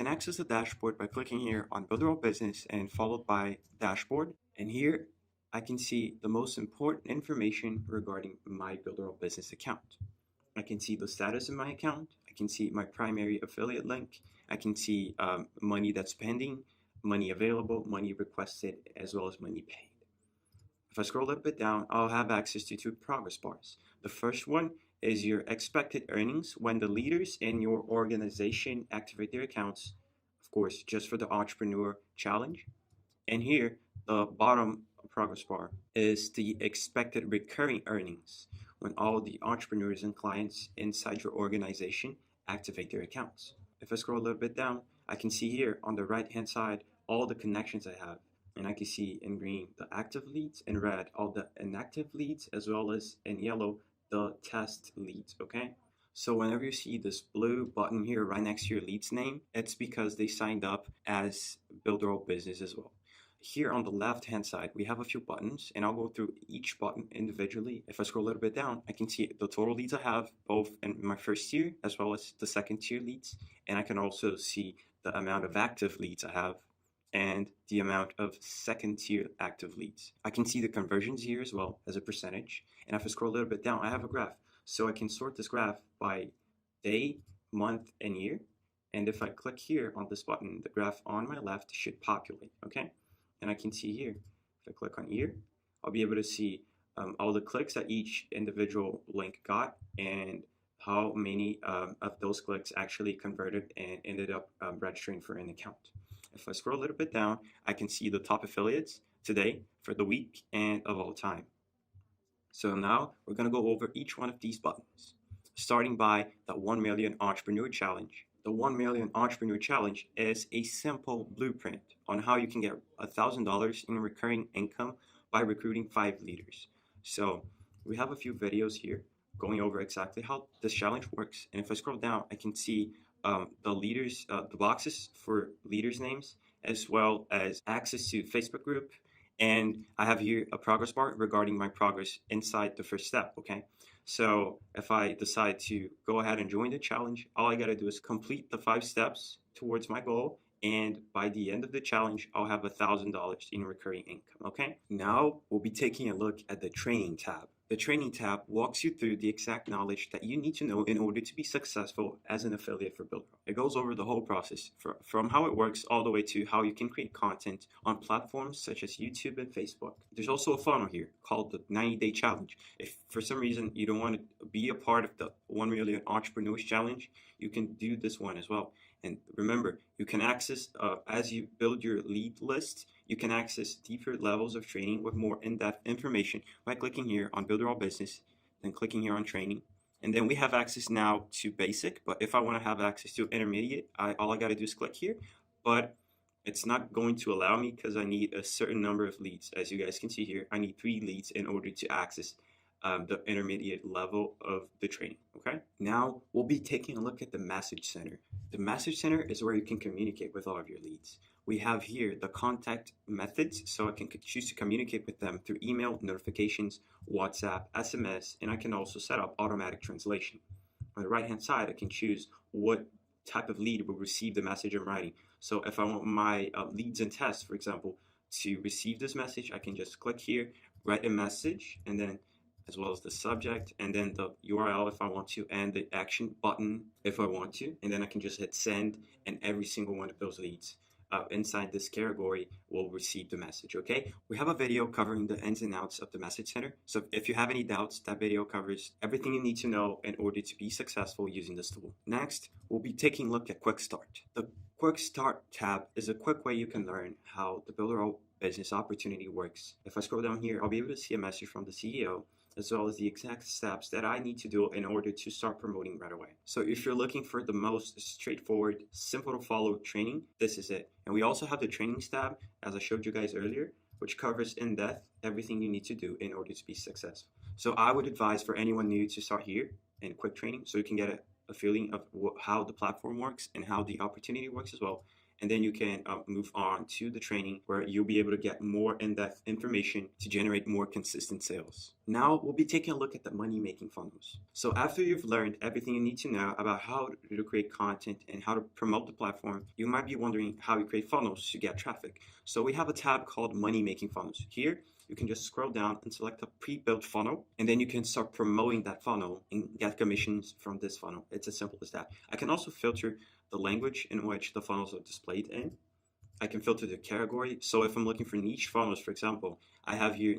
can access the dashboard by clicking here on Builderall Business and followed by Dashboard. And here I can see the most important information regarding my Builderall Business account. I can see the status of my account. I can see my primary affiliate link. I can see money that's pending, money available, money requested, as well as money paid. If I scroll a little bit down, I'll have access to two progress bars. The first one is your expected earnings when the leaders in your organization activate their accounts, of course, just for the Entrepreneur Challenge. And here, the bottom progress bar is the expected recurring earnings when all the entrepreneurs and clients inside your organization activate their accounts. If I scroll a little bit down, I can see here on the right-hand side all the connections I have. And I can see in green the active leads, in red all the inactive leads, as well as in yellow the test leads, okay? So whenever you see this blue button here right next to your lead's name, it's because they signed up as Builderall Business as well. Here on the left-hand side, we have a few buttons, and I'll go through each button individually. If I scroll a little bit down, I can see the total leads I have, both in my first tier as well as the second tier leads. And I can also see the amount of active leads I have and the amount of second tier active leads. I can see the conversions here as well as a percentage. And if I scroll a little bit down, I have a graph. So I can sort this graph by day, month, and year. And if I click here on this button, the graph on my left should populate, okay? And I can see here, if I click on year, I'll be able to see all the clicks that each individual link got and how many of those clicks actually converted and ended up registering for an account. If I scroll a little bit down, I can see the top affiliates today for the week and of all time. So now we're going to go over each one of these buttons, starting by the 1 Million Entrepreneur Challenge. The 1 Million Entrepreneur Challenge is a simple blueprint on how you can get $1,000 in recurring income by recruiting 5 leaders. So we have a few videos here going over exactly how this challenge works. And if I scroll down, I can see the leaders, the boxes for leaders' names, as well as access to Facebook group. And I have here a progress bar regarding my progress inside the first step, okay? So if I decide to go ahead and join the challenge, all I gotta do is complete the 5 steps towards my goal. And by the end of the challenge, I'll have $1,000 in recurring income, okay? Now we'll be taking a look at the training tab. The training tab walks you through the exact knowledge that you need to know in order to be successful as an affiliate for Builderall. It goes over the whole process from how it works all the way to how you can create content on platforms such as YouTube and Facebook. There's also a funnel here called the 90-day challenge. If for some reason you don't want to be a part of the 1 Million Entrepreneurs Challenge, you can do this one as well. And remember, you can access, as you build your lead list, you can access deeper levels of training with more in-depth information by clicking here on Builderall Business, then clicking here on training. And then we have access now to basic, but if I want to have access to intermediate, all I got to do is click here. But it's not going to allow me because I need a certain number of leads. As you guys can see here, I need 3 leads in order to access the intermediate level of the training, okay? Now, we'll be taking a look at the Message Center. The Message Center is where you can communicate with all of your leads. We have here the contact methods, so I can choose to communicate with them through email, notifications, WhatsApp, SMS, and I can also set up automatic translation. On the right-hand side, I can choose what type of lead will receive the message I'm writing. So if I want my leads and tests, for example, to receive this message, I can just click here, write a message, and then as well as the subject, and then the URL if I want to, and the action button if I want to, and then I can just hit send, and every single one of those leads inside this category will receive the message, okay? We have a video covering the ins and outs of the Message Center, so if you have any doubts, that video covers everything you need to know in order to be successful using this tool. Next, we'll be taking a look at Quick Start. The Quick Start tab is a quick way you can learn how the Builderall business opportunity works. If I scroll down here, I'll be able to see a message from the CEO, as well as the exact steps that I need to do in order to start promoting right away. So if you're looking for the most straightforward, simple to follow training, this is it. And we also have the trainings tab, as I showed you guys earlier, which covers in depth everything you need to do in order to be successful. So I would advise for anyone new to start here in quick training so you can get a feeling of how the platform works and how the opportunity works as well. and then you can move on to the training where you'll be able to get more in-depth information to generate more consistent sales. Now we'll be taking a look at the money-making funnels. So after you've learned everything you need to know about how to create content and how to promote the platform, you might be wondering how you create funnels to get traffic. So we have a tab called money-making funnels. Here, you can just scroll down and select a pre-built funnel, and then you can start promoting that funnel and get commissions from this funnel. It's as simple as that. I can also filter the language in which the funnels are displayed in. I can filter the category. So if I'm looking for niche funnels, for example, I have here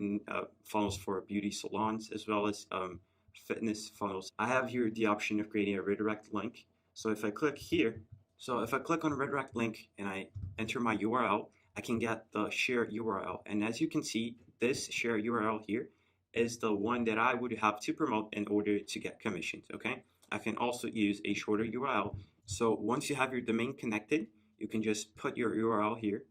funnels for beauty salons as well as fitness funnels. I have here the option of creating a redirect link. So if I click here, if I click on a redirect link and I enter my URL, I can get the share URL. And as you can see, this share URL here is the one that I would have to promote in order to get commissions, okay? I can also use a shorter URL. So once you have your domain connected, you can just put your URL here,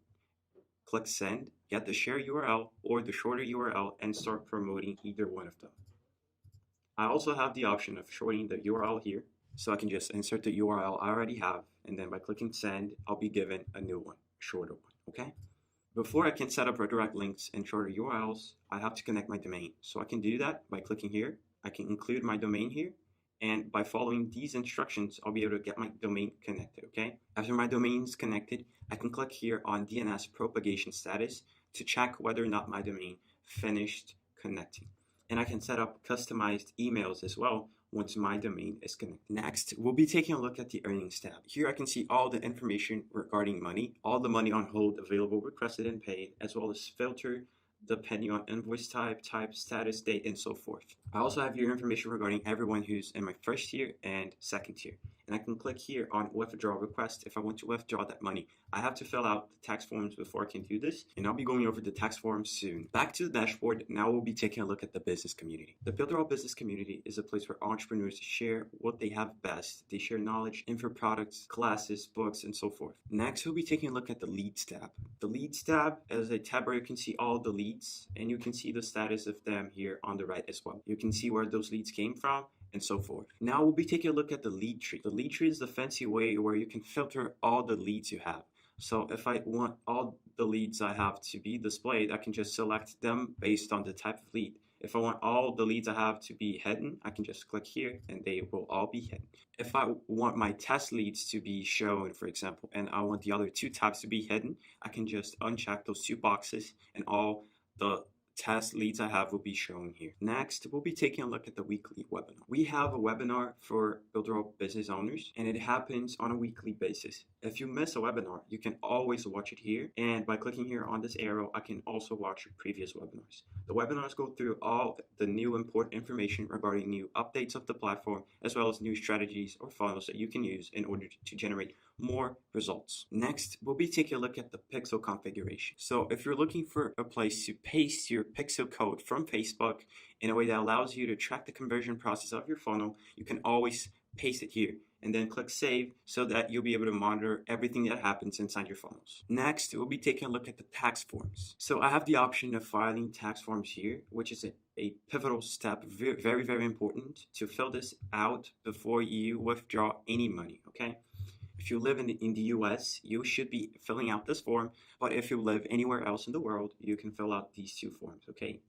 click send, get the share URL or the shorter URL, and start promoting either one of them. I also have the option of shortening the URL here, so I can just insert the URL I already have, and then by clicking send, I'll be given a new one, shorter one, okay? Before I can set up redirect links and shorter URLs, I have to connect my domain. So I can do that by clicking here. I can include my domain here. And by following these instructions, I'll be able to get my domain connected, okay? After my domain is connected, I can click here on DNS propagation status to check whether or not my domain finished connecting. And I can set up customized emails as well once my domain is connected. Next, we'll be taking a look at the earnings tab. Here I can see all the information regarding money, all the money on hold available, requested, and paid, as well as filter depending on invoice type, status, date, and so forth. I also have your information regarding everyone who's in my first tier and second tier. And I can click here on withdraw request if I want to withdraw that money. I have to fill out the tax forms before I can do this, and I'll be going over the tax forms soon. Back to the dashboard, now we'll be taking a look at the business community. The Builderall business community is a place where entrepreneurs share what they have best. They share knowledge, info products, classes, books, and so forth. Next, we'll be taking a look at the leads tab. The leads tab is a tab where you can see all the leads, and you can see the status of them here on the right as well. You can see where those leads came from, and so forth. Now we'll be taking a look at the lead tree. The lead tree is the fancy way where you can filter all the leads you have. So if I want all the leads I have to be displayed, I can just select them based on the type of lead. If I want all the leads I have to be hidden, I can just click here and they will all be hidden. If I want my test leads to be shown, for example, and I want the other two tabs to be hidden, I can just uncheck those two boxes and all the test leads I have will be shown here. Next, we'll be taking a look at the weekly webinar. We have a webinar for Builderall business owners, and it happens on a weekly basis. If you miss a webinar, you can always watch it here, and by clicking here on this arrow, I can also watch previous webinars. The webinars go through all the new important information regarding new updates of the platform, as well as new strategies or funnels that you can use in order to generate more results. Next, we'll be taking a look at the pixel configuration. So if you're looking for a place to paste your pixel code from Facebook in a way that allows you to track the conversion process of your funnel, you can always paste it here and then click save so that you'll be able to monitor everything that happens inside your funnels. Next, we'll be taking a look at the tax forms. So I have the option of filing tax forms here, which is a pivotal step, very, very important to fill this out before you withdraw any money, okay? If you live in the US, you should be filling out this form, but if you live anywhere else in the world, you can fill out these two forms, okay?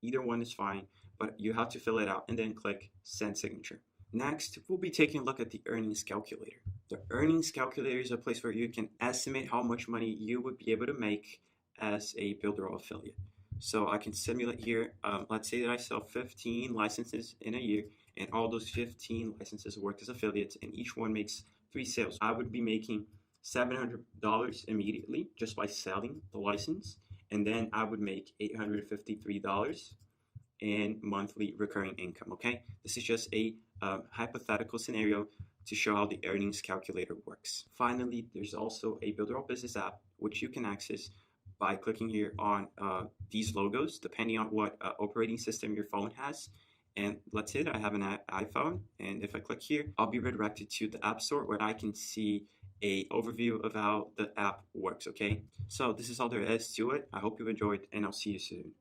Either one is fine, but you have to fill it out and then click send signature. Next, we'll be taking a look at the earnings calculator. The earnings calculator is a place where you can estimate how much money you would be able to make as a Builderall affiliate. So I can simulate here, let's say that I sell 15 licenses in a year, and all those 15 licenses work as affiliates, and each one makes 3 sales. I would be making $700 immediately just by selling the license, and then I would make $853 in monthly recurring income, okay? This is just a hypothetical scenario to show how the earnings calculator works. Finally, there's also a Builderall business app, which you can access by clicking here on these logos, depending on what operating system your phone has. And let's say that I have an iPhone, and if I click here, I'll be redirected to the App Store where I can see a overview of how the app works, okay? So this is all there is to it. I hope you've enjoyed, and I'll see you soon.